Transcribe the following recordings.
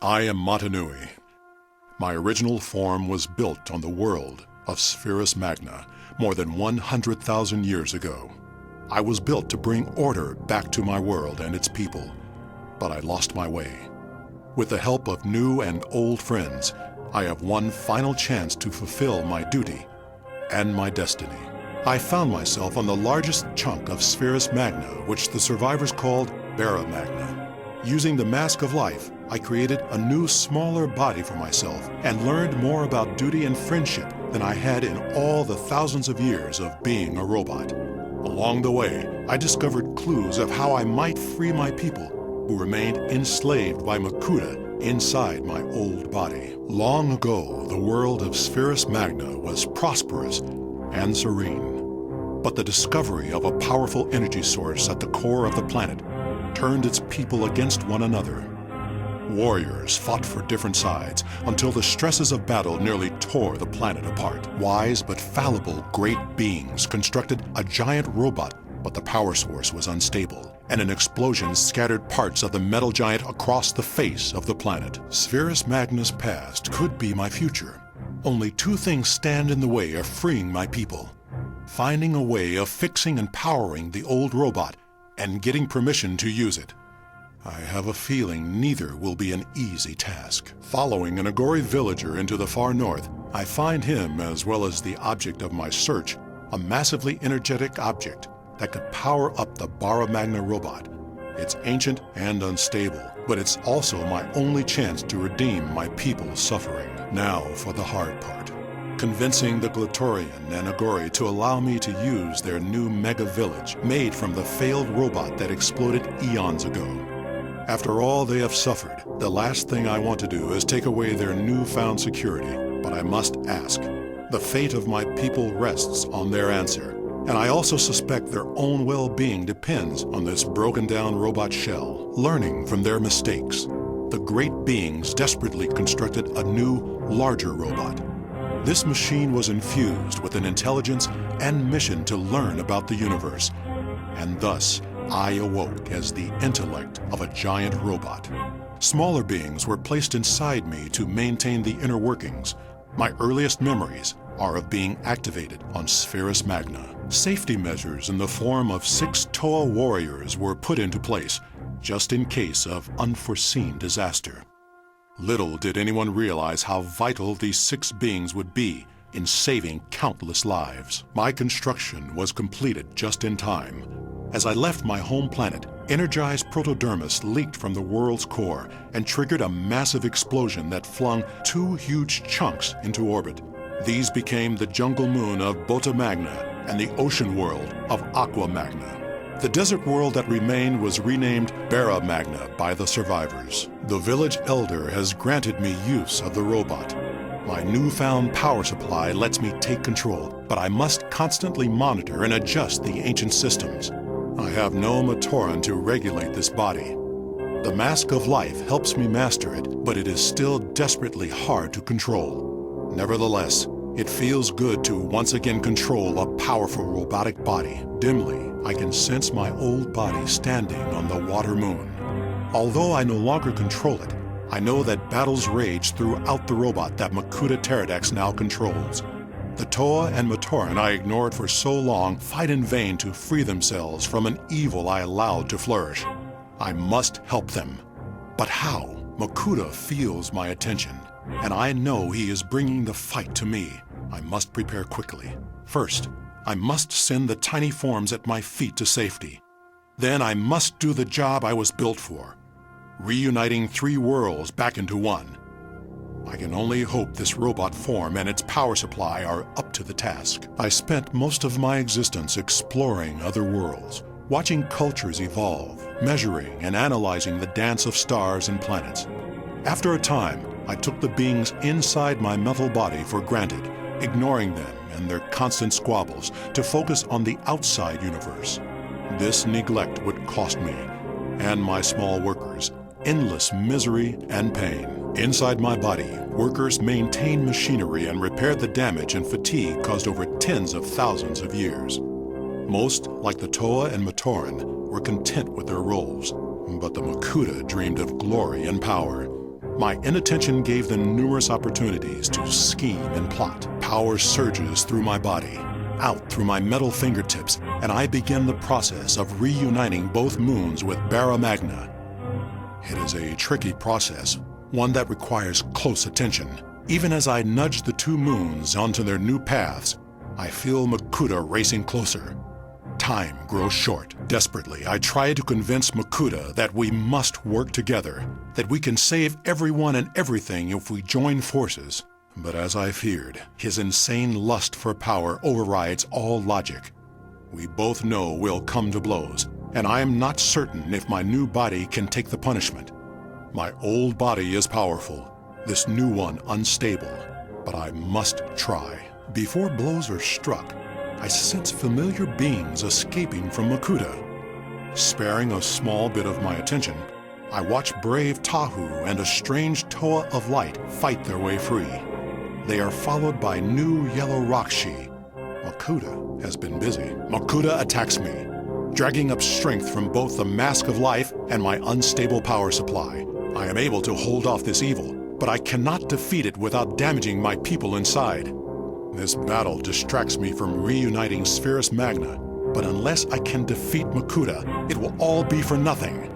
I am Mata Nui. My original form was built on the world of Spherus Magna more than 100,000 years ago. I was built to bring order back to my world and its people, but I lost my way. With the help of new and old friends, I have one final chance to fulfill my duty and my destiny. I found myself on the largest chunk of Spherus Magna, which the survivors called Bara Magna. Using the Mask of Life, I created a new, smaller body for myself and learned more about duty and friendship than I had in all the thousands of years of being a robot. Along the way, I discovered clues of how I might free my people who remained enslaved by Makuta inside my old body. Long ago, the world of Spherus Magna was prosperous and serene. But the discovery of a powerful energy source at the core of the planet turned its people against one another. Warriors fought for different sides until the stresses of battle nearly tore the planet apart. Wise but fallible great beings constructed a giant robot, but the power source was unstable, and an explosion scattered parts of the metal giant across the face of the planet. Spherus Magna's past could be my future. Only two things stand in the way of freeing my people: finding a way of fixing and powering the old robot and getting permission to use it. I have a feeling neither will be an easy task. Following an Agori villager into the far north, I find him, as well as the object of my search, a massively energetic object that could power up the Bara Magna robot. It's ancient and unstable, but it's also my only chance to redeem my people's suffering. Now for the hard part: convincing the Glatorian and Agori to allow me to use their new mega village made from the failed robot that exploded eons ago. After all they have suffered, the last thing I want to do is take away their newfound security, but I must ask. The fate of my people rests on their answer, and I also suspect their own well-being depends on this broken-down robot shell. Learning from their mistakes, the great beings desperately constructed a new, larger robot. This machine was infused with an intelligence and mission to learn about the universe, and thus I awoke as the intellect of a giant robot. Smaller beings were placed inside me to maintain the inner workings. My earliest memories are of being activated on Spherus Magna. Safety measures in the form of 6 Toa warriors were put into place, just in case of unforeseen disaster. Little did anyone realize how vital these 6 beings would be in saving countless lives. My construction was completed just in time. As I left my home planet, energized protodermis leaked from the world's core and triggered a massive explosion that flung 2 huge chunks into orbit. These became the jungle moon of Bota Magna and the ocean world of Aqua Magna. The desert world that remained was renamed Bara Magna by the survivors. The village elder has granted me use of the robot. My newfound power supply lets me take control, but I must constantly monitor and adjust the ancient systems. I have no Matoran to regulate this body. The Mask of Life helps me master it, but it is still desperately hard to control. Nevertheless, it feels good to once again control a powerful robotic body. Dimly, I can sense my old body standing on the water moon. Although I no longer control it, I know that battles rage throughout the robot that Makuta Pterodax now controls. The Toa and Matoran I ignored for so long fight in vain to free themselves from an evil I allowed to flourish. I must help them. But how? Makuta feels my attention, and I know he is bringing the fight to me. I must prepare quickly. First, I must send the tiny forms at my feet to safety. Then I must do the job I was built for, reuniting 3 worlds back into one. I can only hope this robot form and its power supply are up to the task. I spent most of my existence exploring other worlds, watching cultures evolve, measuring and analyzing the dance of stars and planets. After a time, I took the beings inside my mental body for granted, ignoring them and their constant squabbles to focus on the outside universe. This neglect would cost me, and my small workers, endless misery and pain. Inside my body, workers maintained machinery and repaired the damage and fatigue caused over tens of thousands of years. Most, like the Toa and Matoran, were content with their roles, but the Makuta dreamed of glory and power. My inattention gave them numerous opportunities to scheme and plot. Power surges through my body, out through my metal fingertips, and I begin the process of reuniting both moons with Barra Magna. It is a tricky process, one that requires close attention. Even as I nudge the two moons onto their new paths, I feel Makuta racing closer. Time grows short. Desperately, I try to convince Makuta that we must work together, that we can save everyone and everything if we join forces. But as I feared, his insane lust for power overrides all logic. We both know we'll come to blows, and I am not certain if my new body can take the punishment. My old body is powerful, this new one unstable, but I must try. Before blows are struck, I sense familiar beings escaping from Makuta. Sparing a small bit of my attention, I watch brave Tahu and a strange Toa of light fight their way free. They are followed by new yellow Rakshi. Makuta has been busy. Makuta attacks me, dragging up strength from both the mask of life and my unstable power supply. I am able to hold off this evil, but I cannot defeat it without damaging my people inside. This battle distracts me from reuniting Spherus Magna, but unless I can defeat Makuta, it will all be for nothing.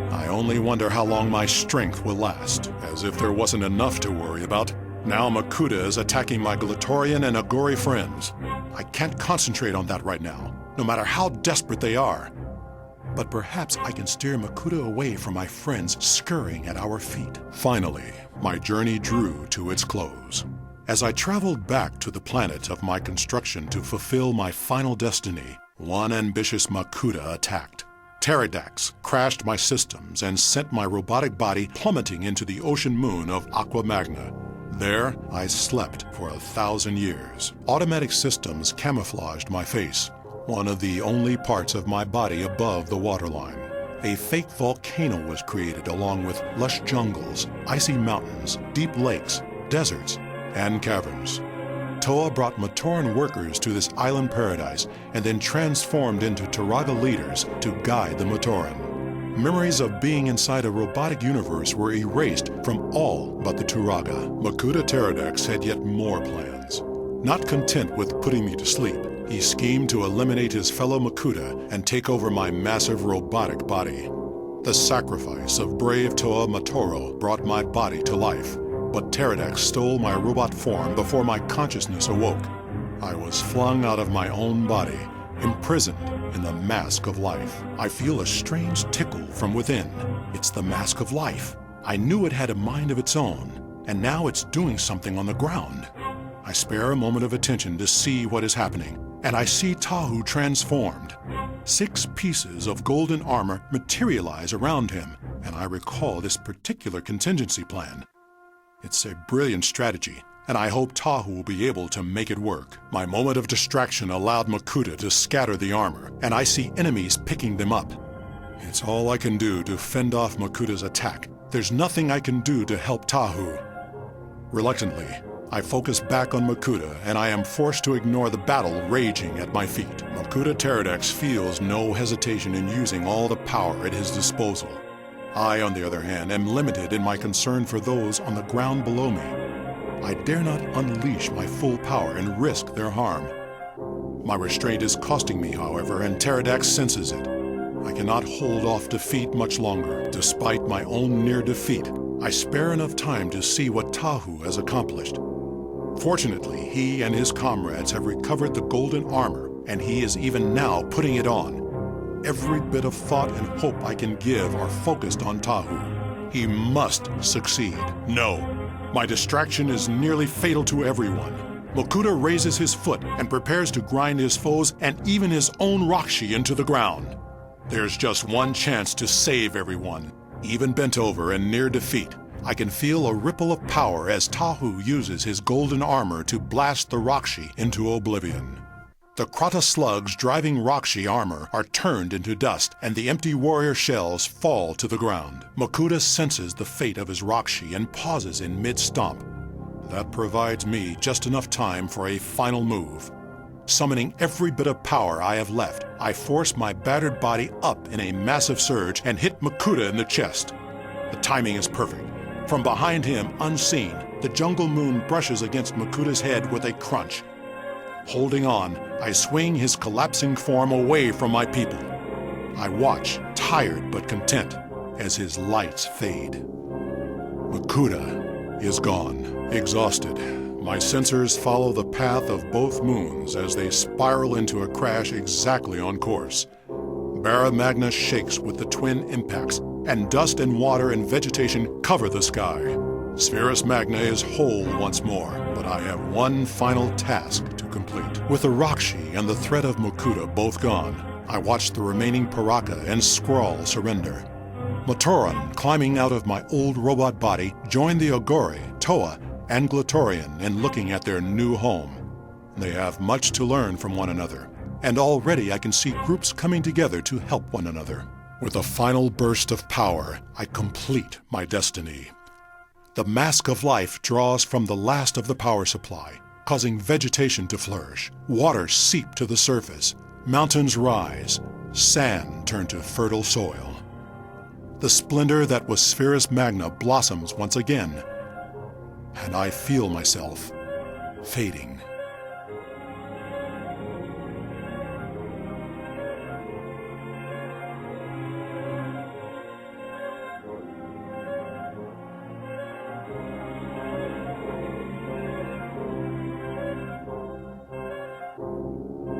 I only wonder how long my strength will last. As if there wasn't enough to worry about, now Makuta is attacking my Glatorian and Agori friends. I can't concentrate on that right now, no matter how desperate they are. But perhaps I can steer Makuta away from my friends scurrying at our feet. Finally, my journey drew to its close. As I traveled back to the planet of my construction to fulfill my final destiny, one ambitious Makuta attacked. Pterodax crashed my systems and sent my robotic body plummeting into the ocean moon of Aqua Magna. There, I slept for 1,000 years. Automatic systems camouflaged my face, one of the only parts of my body above the waterline. A fake volcano was created along with lush jungles, icy mountains, deep lakes, deserts, and caverns. Toa brought Matoran workers to this island paradise and then transformed into Turaga leaders to guide the Matoran. Memories of being inside a robotic universe were erased from all but the Turaga. Makuta Pterodax had yet more plans. Not content with putting me to sleep, he schemed to eliminate his fellow Makuta and take over my massive robotic body. The sacrifice of brave Toa Matoro brought my body to life, but Pterodax stole my robot form before my consciousness awoke. I was flung out of my own body, imprisoned in the mask of life. I feel a strange tickle from within. It's the mask of life. I knew it had a mind of its own, and now it's doing something on the ground. I spare a moment of attention to see what is happening, and I see Tahu transformed. 6 pieces of golden armor materialize around him, and I recall this particular contingency plan. It's a brilliant strategy, and I hope Tahu will be able to make it work. My moment of distraction allowed Makuta to scatter the armor, and I see enemies picking them up. It's all I can do to fend off Makuta's attack. There's nothing I can do to help Tahu. Reluctantly, I focus back on Makuta, and I am forced to ignore the battle raging at my feet. Makuta Pterodax feels no hesitation in using all the power at his disposal. I, on the other hand, am limited in my concern for those on the ground below me. I dare not unleash my full power and risk their harm. My restraint is costing me, however, and Pterodax senses it. I cannot hold off defeat much longer. Despite my own near defeat, I spare enough time to see what Tahu has accomplished. Fortunately, he and his comrades have recovered the golden armor, and he is even now putting it on. Every bit of thought and hope I can give are focused on Tahu. He must succeed. No, my distraction is nearly fatal to everyone. Makuta raises his foot and prepares to grind his foes and even his own Rakshi into the ground. There's just one chance to save everyone. Even bent over and near defeat, I can feel a ripple of power as Tahu uses his golden armor to blast the Rakshi into oblivion. The Krata slugs driving Rakshi armor are turned into dust, and the empty warrior shells fall to the ground. Makuta senses the fate of his Rakshi and pauses in mid-stomp. That provides me just enough time for a final move. Summoning every bit of power I have left, I force my battered body up in a massive surge and hit Makuta in the chest. The timing is perfect. From behind him, unseen, the jungle moon brushes against Makuta's head with a crunch. Holding on, I swing his collapsing form away from my people. I watch, tired but content, as his lights fade. Makuta is gone. Exhausted, my sensors follow the path of both moons as they spiral into a crash exactly on course. Barra Magna shakes with the twin impacts, and dust and water and vegetation cover the sky. Spherus Magna is whole once more, but I have one final task to complete. With the Rakshi and the threat of Makuta both gone, I watch the remaining Paraka and Squall surrender. Matoran, climbing out of my old robot body, join the Ogore, Toa, and Glatorian in looking at their new home. They have much to learn from one another, and already I can see groups coming together to help one another. With a final burst of power, I complete my destiny. The mask of life draws from the last of the power supply, causing vegetation to flourish. Water seep to the surface, mountains rise, sand turn to fertile soil. The splendor that was Spherus Magna blossoms once again, and I feel myself fading.